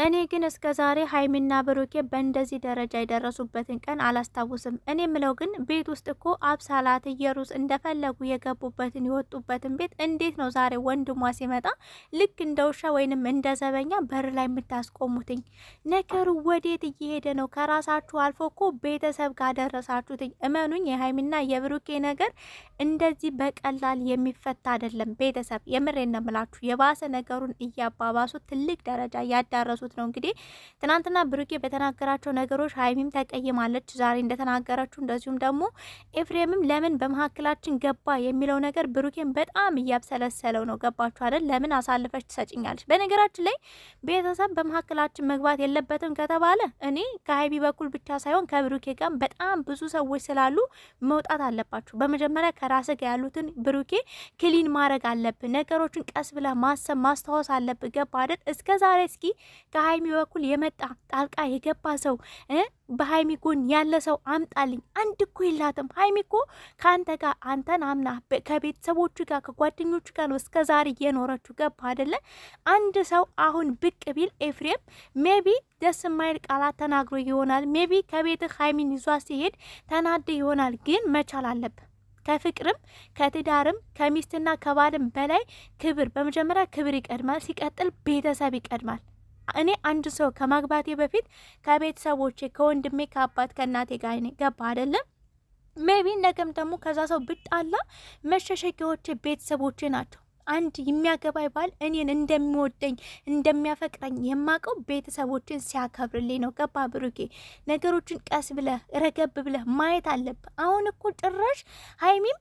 እኔ ግን እስከ ዛሬ ሀይሚና ብሩኬ በእንደዚህ ደረጃ የደረሱበትን ቀን አላስታውስም። እኔ ምለው ግን ቤት ውስጥ እኮ አብሳላት እየሩስ እንደፈለጉ የገቡበትን የወጡበትን ቤት እንዴት ነው ዛሬ ወንድሟ ሲመጣ ልክ እንደ ውሻ ወይንም እንደ ዘበኛ በር ላይ የምታስቆሙትኝ? ነገሩ ወዴት እየሄደ ነው? ከራሳችሁ አልፎ እኮ ቤተሰብ ጋር ደረሳችሁትኝ። እመኑኝ የሀይሚና የብሩኬ ነገር እንደዚህ በቀላል የሚፈታ አይደለም። ቤተሰብ የምሬን ነው የምላችሁ፣ የባሰ ነገሩን እያባባሱ ትልቅ ደረጃ ያዳረሱ ነው። እንግዲህ ትናንትና ብሩኬ በተናገራቸው ነገሮች ሀይሚም ተቀይማለች ዛሬ እንደተናገረችው። እንደዚሁም ደግሞ ኤፍሬምም ለምን በመካከላችን ገባ የሚለው ነገር ብሩኬን በጣም እያብሰለሰለው ነው። ገባችሁ አይደል? ለምን አሳልፈች ትሰጭኛለች? በነገራችን ላይ ቤተሰብ በመካከላችን መግባት የለበትም ከተባለ እኔ ከሀይሚ በኩል ብቻ ሳይሆን ከብሩኬ ጋር በጣም ብዙ ሰዎች ስላሉ መውጣት አለባችሁ። በመጀመሪያ ከራስ ጋር ያሉትን ብሩኬ ክሊን ማድረግ አለብህ። ነገሮችን ቀስ ብለህ ማሰብ ማስታወስ አለብህ። ገባ አይደል? እስከ ዛሬ እስኪ ከሀይሚ በኩል የመጣ ጣልቃ የገባ ሰው በሀይሚ ጎን ያለ ሰው አምጣልኝ። አንድ እኮ የላትም ሀይሚ እኮ ከአንተ ጋር አንተን አምና ከቤተሰቦቹ ጋር ከጓደኞቹ ጋር ነው እስከ ዛሬ እየኖረችው። ገባ አይደለ? አንድ ሰው አሁን ብቅ ቢል ኤፍሬም ሜቢ ደስ የማይል ቃላት ተናግሮ ይሆናል። ሜቢ ከቤትህ ሀይሚን ይዟ ሲሄድ ተናደ ይሆናል። ግን መቻል አለብህ ከፍቅርም ከትዳርም ከሚስትና ከባልም በላይ ክብር፣ በመጀመሪያ ክብር ይቀድማል። ሲቀጥል ቤተሰብ ይቀድማል። እኔ አንድ ሰው ከማግባቴ በፊት ከቤተሰቦቼ ከወንድሜ ከአባት ከእናቴ ጋር እኔ ገባ አይደለም። ሜቢ ነገም ደግሞ ከዛ ሰው ብጣላ መሸሸጊያዎቼ ቤተሰቦቼ ናቸው። አንድ የሚያገባኝ ባል እኔን እንደሚወደኝ እንደሚያፈቅረኝ የማቀው ቤተሰቦችን ሲያከብርልኝ ነው። ገባ ብሩኬ? ነገሮችን ቀስ ብለህ ረገብ ብለህ ማየት አለብህ። አሁን እኮ ጭራሽ ሀይሚም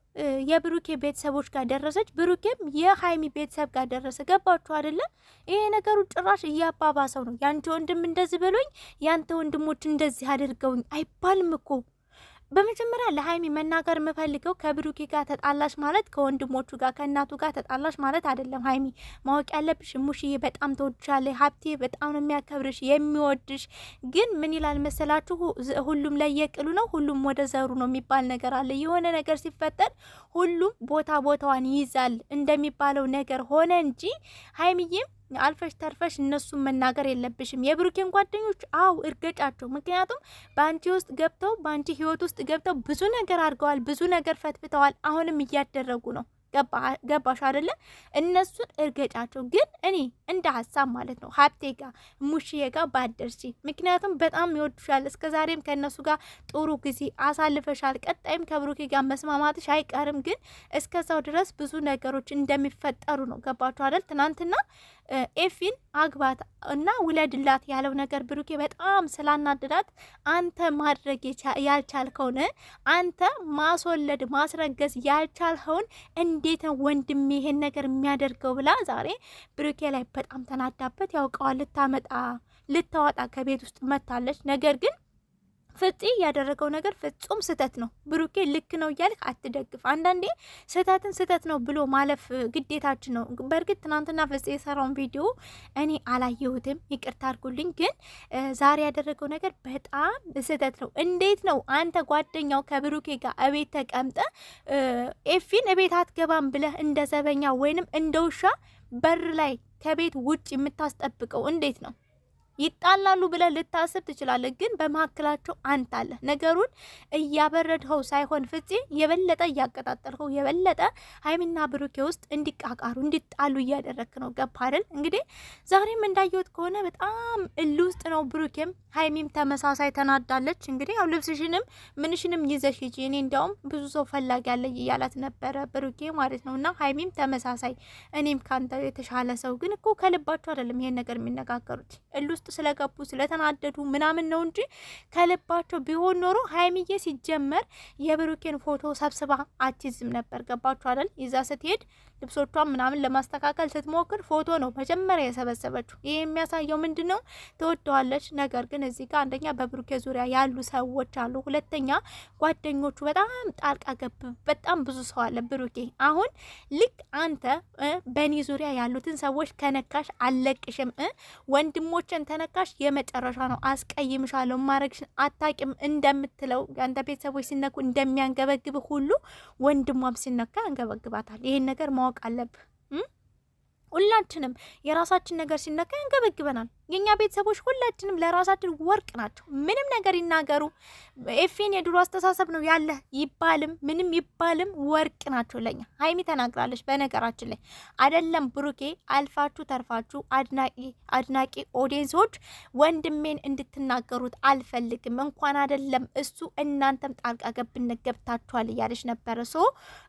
የብሩኬ ቤተሰቦች ጋር ደረሰች፣ ብሩኬም የሀይሚ ቤተሰብ ጋር ደረሰ። ገባችሁ አይደለም? ይሄ ነገሩ ጭራሽ እያባባሰው ነው። ያንተ ወንድም እንደዚህ ብሎኝ ያንተ ወንድሞች እንደዚህ አድርገውኝ አይባልም እኮ። በመጀመሪያ ለሀይሚ መናገር የምፈልገው ከብሩኬ ጋር ተጣላሽ ማለት ከወንድሞቹ ጋር ከእናቱ ጋር ተጣላሽ ማለት አይደለም። ሀይሚ ማወቅ ያለብሽ ሙሽዬ በጣም ተወድሻለሽ፣ ሀብቴ በጣም ነው የሚያከብርሽ የሚወድሽ። ግን ምን ይላል መሰላችሁ? ሁሉም ለየቅሉ ነው፣ ሁሉም ወደ ዘሩ ነው የሚባል ነገር አለ። የሆነ ነገር ሲፈጠር ሁሉም ቦታዋን ይይዛል እንደሚባለው ነገር ሆነ እንጂ ሀይሚዬም አልፈሽ ተርፈሽ እነሱን መናገር የለብሽም። የብሩኬን ጓደኞች እርገጫቸው። ምክንያቱም በአንቺ ውስጥ ገብተው በአንቺ ህይወት ውስጥ ገብተው ብዙ ነገር አድርገዋል፣ ብዙ ነገር ፈትፍተዋል። አሁንም እያደረጉ ነው። ገባሽ አይደለ? እነሱን እርገጫቸው። ግን እኔ እንደ ሀሳብ ማለት ነው ሀብቴ ጋር ሙሽዬ ጋር ባደርሲ፣ ምክንያቱም በጣም ይወዱሻል። እስከ ዛሬም ከእነሱ ጋር ጥሩ ጊዜ አሳልፈሻል። ቀጣይም ከብሩኬ ጋር መስማማትሽ አይቀርም። ግን እስከዛው ድረስ ብዙ ነገሮች እንደሚፈጠሩ ነው። ገባችሁ አይደል? ትናንትና ኤፊን አግባት እና ውለድላት ያለው ነገር ብሩኬ በጣም ስላናደዳት አንተ ማድረግ ያልቻልከውን አንተ ማስወለድ ማስረገዝ ያልቻልኸውን እንዴት ነው ወንድሜ ይሄን ነገር የሚያደርገው ብላ ዛሬ ብሩኬ ላይ በጣም ተናዳበት። ያውቀዋል ልታወጣ ከቤት ውስጥ መታለች። ነገር ግን ፍፄ ያደረገው ነገር ፍጹም ስህተት ነው። ብሩኬ ልክ ነው እያልክ አትደግፍ። አንዳንዴ ስህተት ነው ብሎ ማለፍ ግዴታችን ነው። በእርግጥ ትናንትና ፍፄ የሰራውን ቪዲዮ እኔ አላየሁትም፣ ይቅርታ አድርጉልኝ። ግን ዛሬ ያደረገው ነገር በጣም ስህተት ነው። እንዴት ነው አንተ ጓደኛው ከብሩኬ ጋር እቤት ተቀምጠ ኤፊን እቤት አትገባም ብለህ እንደ ዘበኛ ወይንም እንደ ውሻ በር ላይ ከቤት ውጭ የምታስጠብቀው? እንዴት ነው? ይጣላሉ ብለህ ልታስብ ትችላለህ። ግን በመካከላቸው አንተ አለ። ነገሩን እያበረድኸው ሳይሆን ፍፄ የበለጠ እያቀጣጠልኸው የበለጠ ሀይሚና ብሩኬ ውስጥ እንዲቃቃሩ እንዲጣሉ እያደረክ ነው። ገባ አይደል? እንግዲህ ዛሬም እንዳየሁት ከሆነ በጣም እል ውስጥ ነው ብሩኬም ሀይሚም ተመሳሳይ ተናዳለች። እንግዲህ ያው ልብስሽንም ምንሽንም ይዘሽ ሂጂ፣ እኔ እንዲያውም ብዙ ሰው ፈላጊ ያለ እያላት ነበረ ብሩኬ ማለት ነው። እና ሀይሚም ተመሳሳይ እኔም ካንተ የተሻለ ሰው። ግን እኮ ከልባቸው አይደለም ይሄን ነገር የሚነጋገሩት ውስጥ ስለገቡ ስለተናደዱ ምናምን ነው እንጂ ከልባቸው ቢሆን ኖሮ ሀይሚዬ ሲጀመር የብሩኬን ፎቶ ሰብስባ አትይዝም ነበር። ገባችሁ አይደል? ይዛ ስትሄድ ልብሶቿን ምናምን ለማስተካከል ስትሞክር ፎቶ ነው መጀመሪያ የሰበሰበችው። ይሄ የሚያሳየው ምንድን ነው? ትወደዋለች። ነገር ግን እዚህ ጋር አንደኛ በብሩኬ ዙሪያ ያሉ ሰዎች አሉ፣ ሁለተኛ ጓደኞቹ በጣም ጣልቃ ገብ በጣም ብዙ ሰው አለ። ብሩኬ አሁን ልክ አንተ በእኔ ዙሪያ ያሉትን ሰዎች ከነካሽ አለቅሽም፣ ወንድሞችን ተነካሽ የመጨረሻ ነው፣ አስቀይምሻለሁ፣ ማረግሽን አታቂም እንደምትለው ያንተ ቤተሰቦች ሲነኩ እንደሚያንገበግብ ሁሉ ወንድሟም ሲነካ ያንገበግባታል። ይሄን ነገር ማወቅ አለብህ። ሁላችንም የራሳችን ነገር ሲነካ ያንገበግበናል። የኛ ቤተሰቦች ሁላችንም ለራሳችን ወርቅ ናቸው። ምንም ነገር ይናገሩ ኤፊን የድሮ አስተሳሰብ ነው ያለ ይባልም ምንም ይባልም ወርቅ ናቸው ለኛ። ሀይሚ ተናግራለች። በነገራችን ላይ አይደለም ብሩኬ አልፋችሁ ተርፋችሁ አድናቂ ኦዲየንሶች ወንድሜን እንድትናገሩት አልፈልግም፣ እንኳን አይደለም እሱ እናንተም ጣልቃ ገብነት ገብታችኋል እያለች ነበረ። ሶ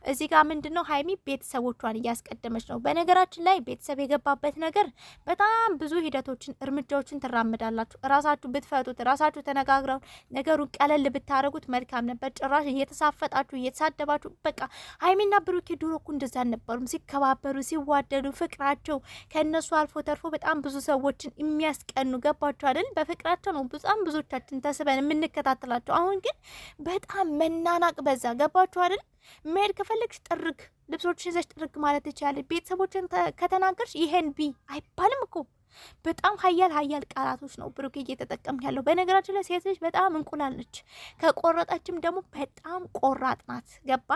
እዚህ ጋር ምንድነው ሀይሚ ቤተሰቦቿን እያስቀደመች ነው። በነገራችን ላይ ቤተሰብ የገባበት ነገር በጣም ብዙ ሂደቶችን እርምጃዎችን ትራምዳላችሁ። ራሳችሁ ብትፈቱት ራሳችሁ ተነጋግረው ነገሩን ቀለል ብታረጉት መልካም ነበር። ጭራሽ እየተሳፈጣችሁ እየተሳደባችሁ በቃ ሀይሚና ብሩኬ ድሮ እኮ እንደዛ አልነበሩም። ሲከባበሩ ሲዋደዱ ፍቅራቸው ከነሱ አልፎ ተርፎ በጣም ብዙ ሰዎችን የሚያስቀኑ ገባችሁ አይደል? በፍቅራቸው ነው በጣም ብዙዎቻችን ተስበን የምንከታተላቸው። አሁን ግን በጣም መናናቅ በዛ። ገባችሁ አይደል? መሄድ ከፈለግሽ ጥርግ ልብሶችን ይዘሽ ጥርግ ማለት ትችላለሽ። ቤተሰቦችን ከተናገርሽ ይሄን ቢ አይባልም እኮ በጣም ሀያል ቃላቶች ነው ብሩኬ እየተጠቀም ያለው። በነገራችን ላይ ሴት ልጅ በጣም እንቁላል ነች። ከቆረጠችም ደግሞ በጣም ቆራጥ ናት። ገባ?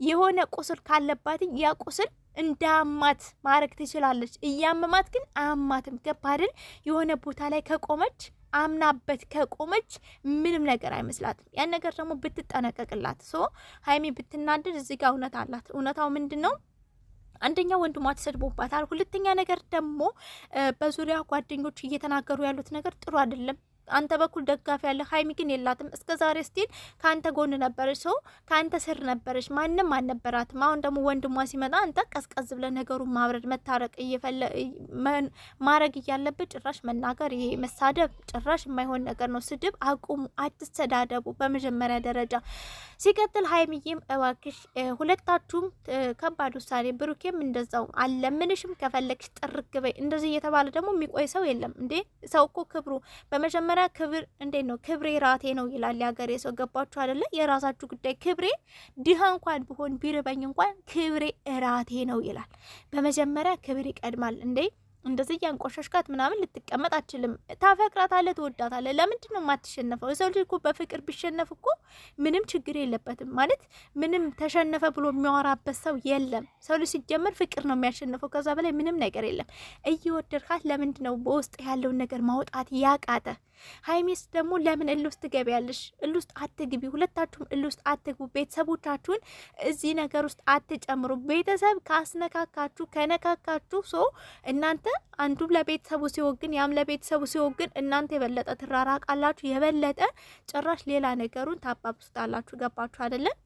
የሆነ ቁስል ካለባት ያ ቁስል እንዳማት ማድረግ ትችላለች። እያመማት ግን አያማትም። ገባ አይደል? የሆነ ቦታ ላይ ከቆመች አምናበት ከቆመች ምንም ነገር አይመስላትም። ያን ነገር ደግሞ ብትጠነቀቅላት ሀይሚ ብትናደድ እዚህ ጋር እውነት አላት። እውነታው ምንድን ነው? አንደኛ ወንድሟ ተሰድቦባታል። ሁለተኛ ነገር ደግሞ በዙሪያ ጓደኞች እየተናገሩ ያሉት ነገር ጥሩ አይደለም። አንተ በኩል ደጋፊ ያለ ሀይሚ ግን የላትም። እስከ ዛሬ ስቲል ከአንተ ጎን ነበረች፣ ከአንተ ስር ነበረች፣ ማንም አልነበራትም። አሁን ደግሞ ወንድሟ ሲመጣ አንተ ቀዝቀዝ ብለ ነገሩን ማብረድ መታረቅ ማድረግ እያለበት ጭራሽ መናገር፣ ይሄ መሳደብ ጭራሽ የማይሆን ነገር ነው። ስድብ አቁሙ፣ አትሰዳደቡ በመጀመሪያ ደረጃ። ሲቀጥል ሀይሚዬም እባክሽ ሁለታችሁም ከባድ ውሳኔ፣ ብሩኬም እንደዛው አለምንሽም ከፈለግሽ ጥርግ በይ። እንደዚህ እየተባለ ደግሞ የሚቆይ ሰው የለም እንዴ። ሰው እኮ ክብሩ በመጀመሪያ ክብር እንዴት ነው? ክብሬ ራቴ ነው ይላል ያገሬ ሰው። ገባችሁ አይደለ? የራሳችሁ ጉዳይ። ክብሬ ድሃ እንኳን ብሆን ቢርበኝ እንኳን ክብሬ ራቴ ነው ይላል። በመጀመሪያ ክብር ይቀድማል እንዴ። እንደዚህ ያንቆሸሽካት ምናምን ልትቀመጥ አትችልም። ታፈቅራታለህ፣ ትወዳታለህ። ለምንድን ነው የማትሸነፈው? የሰው ልጅ እኮ በፍቅር ቢሸነፍ እኮ ምንም ችግር የለበትም። ማለት ምንም ተሸነፈ ብሎ የሚያወራበት ሰው የለም። ሰው ልጅ ሲጀመር ፍቅር ነው የሚያሸንፈው። ከዛ በላይ ምንም ነገር የለም። እየወደድካት ለምንድን ነው በውስጥ ያለውን ነገር ማውጣት ያቃተ? ሀይሚስ ደግሞ ለምን እል ውስጥ ትገቢያለሽ? እል ውስጥ አትግቢ። ሁለታችሁም እል ውስጥ አትግቡ። ቤተሰቦቻችሁን እዚህ ነገር ውስጥ አትጨምሩ። ቤተሰብ ካስነካካችሁ ከነካካችሁ እናንተ አንዱም ለቤተሰቡ ሲወግን ያም ለቤተሰቡ ሲወግን እናንተ የበለጠ ትራራቃላችሁ። የበለጠ ጭራሽ ሌላ ነገሩን ታባብሱታላችሁ። ገባችሁ አይደለም?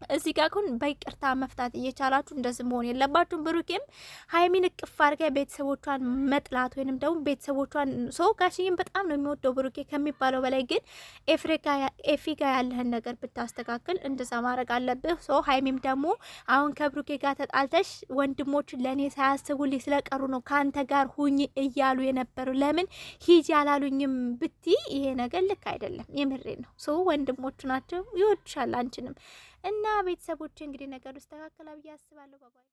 እዚህ ጋር ግን በይቅርታ መፍታት እየቻላችሁ እንደዚህ መሆን የለባችሁም። ብሩኬም ሀይሚን እቅፍ አድርጋ ቤተሰቦቿን መጥላት ወይንም ደግሞ ቤተሰቦቿን ጋሽዬም በጣም ነው የሚወደው ብሩኬ ከሚባለው በላይ። ግን ኤፊ ጋር ያለህን ነገር ብታስተካክል እንደዛ ማድረግ አለብህ። ሀይሚም ደግሞ አሁን ከብሩኬ ጋር ተጣልተሽ ወንድሞችን ለእኔ ሳያስቡልኝ ስለቀሩ ነው ከአንተ ጋር ሁኝ እያሉ የነበሩ ለምን ሂጂ አላሉኝም ብቲ ይሄ ነገር ልክ አይደለም። የምሬ ነው። ወንድሞቹ ናቸው፣ ይወድሻል አንቺንም እና ቤተሰቦች እንግዲህ ነገሩ ይስተካከላል ብዬ አስባለሁ። ባባይ